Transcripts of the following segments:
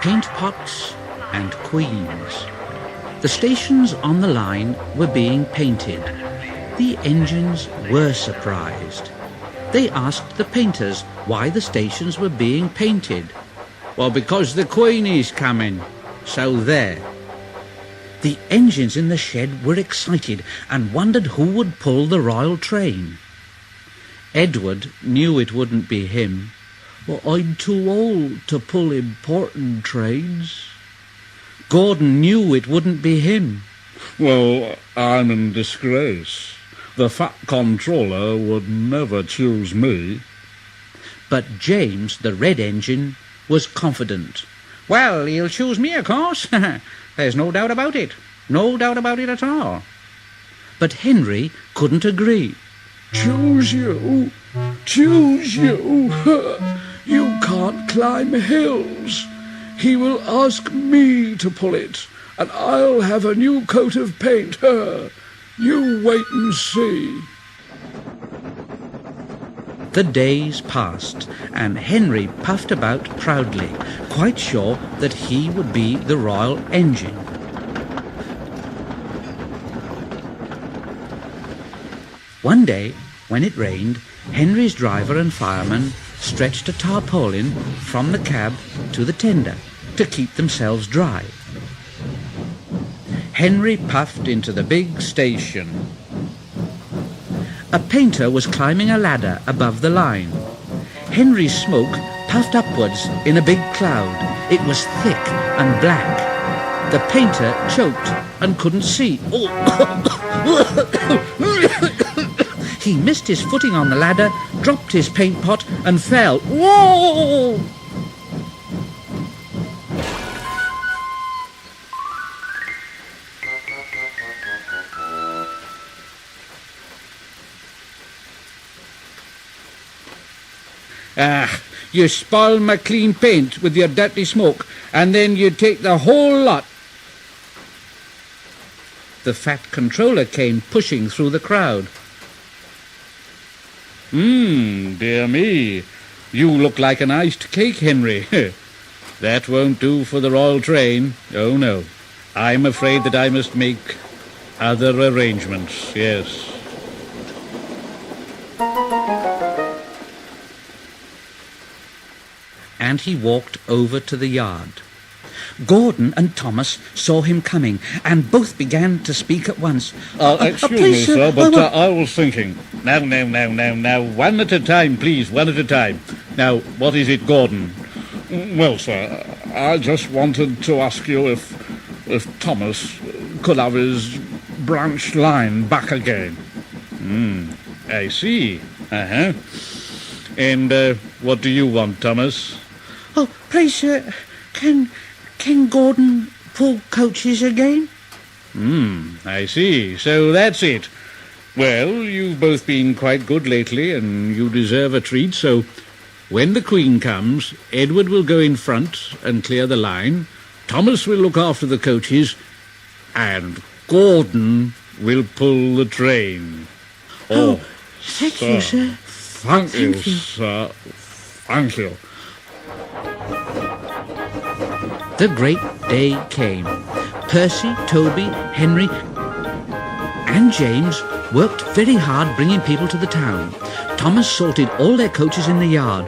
paint pots and queens. The stations on the line were being painted. The engines were surprised. They asked the painters why the stations were being painted. Well, because the Queen is coming, so there. The engines in the shed were excited and wondered who would pull the royal train. Edward knew it wouldn't be him. Well, I'm too old to pull important trains. Gordon knew it wouldn't be him. Well, I'm in disgrace. The Fat Controller would never choose me. But James, the red engine, was confident. Well, he'll choose me, of course. There's no doubt about it. No doubt about it at all. But Henry couldn't agree. Choose you? Choose you? You can't climb hills. He will ask me to pull it, and I'll have a new coat of paint. You wait and see. The days passed, and Henry puffed about proudly, quite sure that he would be the royal engine. One day, when it rained, Henry's driver and fireman stretched a tarpaulin from the cab to the tender to keep themselves dry. Henry puffed into the big station. A painter was climbing a ladder above the line. Henry's smoke puffed upwards in a big cloud. It was thick and black. The painter choked and couldn't see. He missed his footing on the ladder, dropped his paint pot and fell. Whoa! You spoil my clean paint with your dirty smoke, and then you take the whole lot. The Fat Controller came pushing through the crowd. Dear me, you look like an iced cake, Henry. That won't do for the royal train. Oh, no. I'm afraid that I must make other arrangements, yes. And he walked over to the yard. Gordon and Thomas saw him coming, and both began to speak at once. Excuse me, sir, but I was thinking. Now, one at a time, please, one at a time. Now, what is it, Gordon? Well, sir, I just wanted to ask you if Thomas could have his branch line back again. I see. And what do you want, Thomas? Oh, please, sir, can Gordon pull coaches again? I see. So that's it. Well, you've both been quite good lately, and you deserve a treat, so when the Queen comes, Edward will go in front and clear the line, Thomas will look after the coaches, and Gordon will pull the train. Oh, thank you, sir. Thank you, sir. Thank you. The great day came. Percy, Toby, Henry and James worked very hard bringing people to the town. Thomas sorted all their coaches in the yard.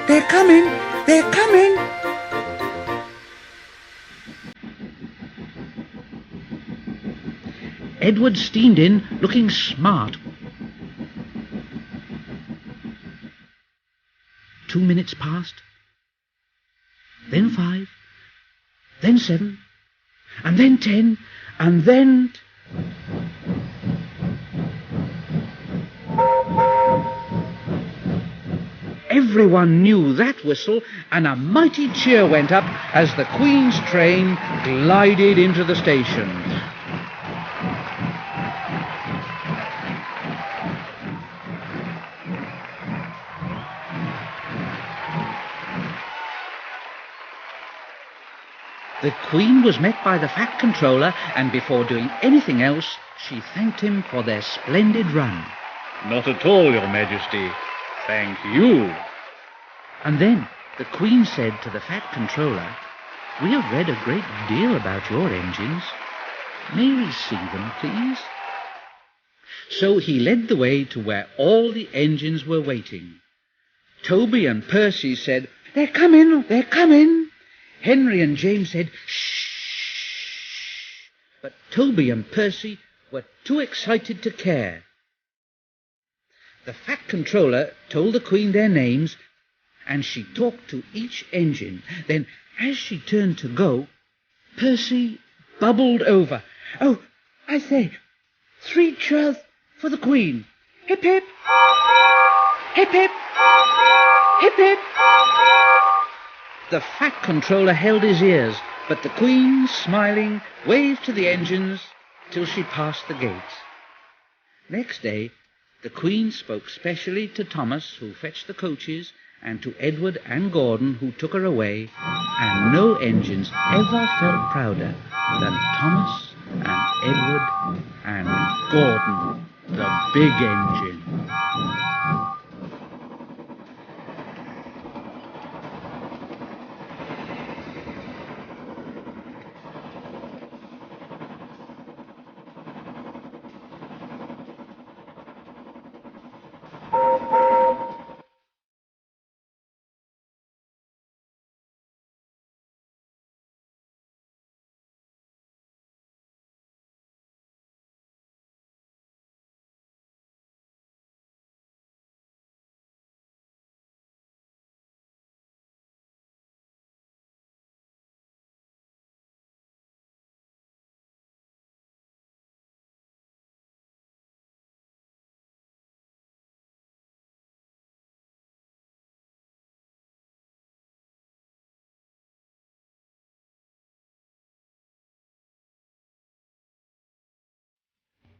They're coming! They're coming! Edward steamed in, looking smart. 2 minutes passed, then 5, then 7, and then 10, and then... Everyone knew that whistle, and a mighty cheer went up as the Queen's train glided into the station. The Queen was met by the Fat Controller, and before doing anything else, she thanked him for their splendid run. Not at all, Your Majesty. Thank you. And then the Queen said to the Fat Controller, "We have read a great deal about your engines. May we see them, please?" So he led the way to where all the engines were waiting. Toby and Percy said, "They're coming, they're coming." Henry and James said, "Shh." But Toby and Percy were too excited to care. The Fat Controller told the Queen their names, and she talked to each engine. Then, as she turned to go, Percy bubbled over. "Oh, I say, 3 cheers for the Queen. Hip, hip. Hip, hip. Hip, hip." The Fat Controller held his ears, but the Queen, smiling, waved to the engines till she passed the gates. Next day, the Queen spoke specially to Thomas, who fetched the coaches, and to Edward and Gordon, who took her away, and no engines ever felt prouder than Thomas and Edward and Gordon, the big engine.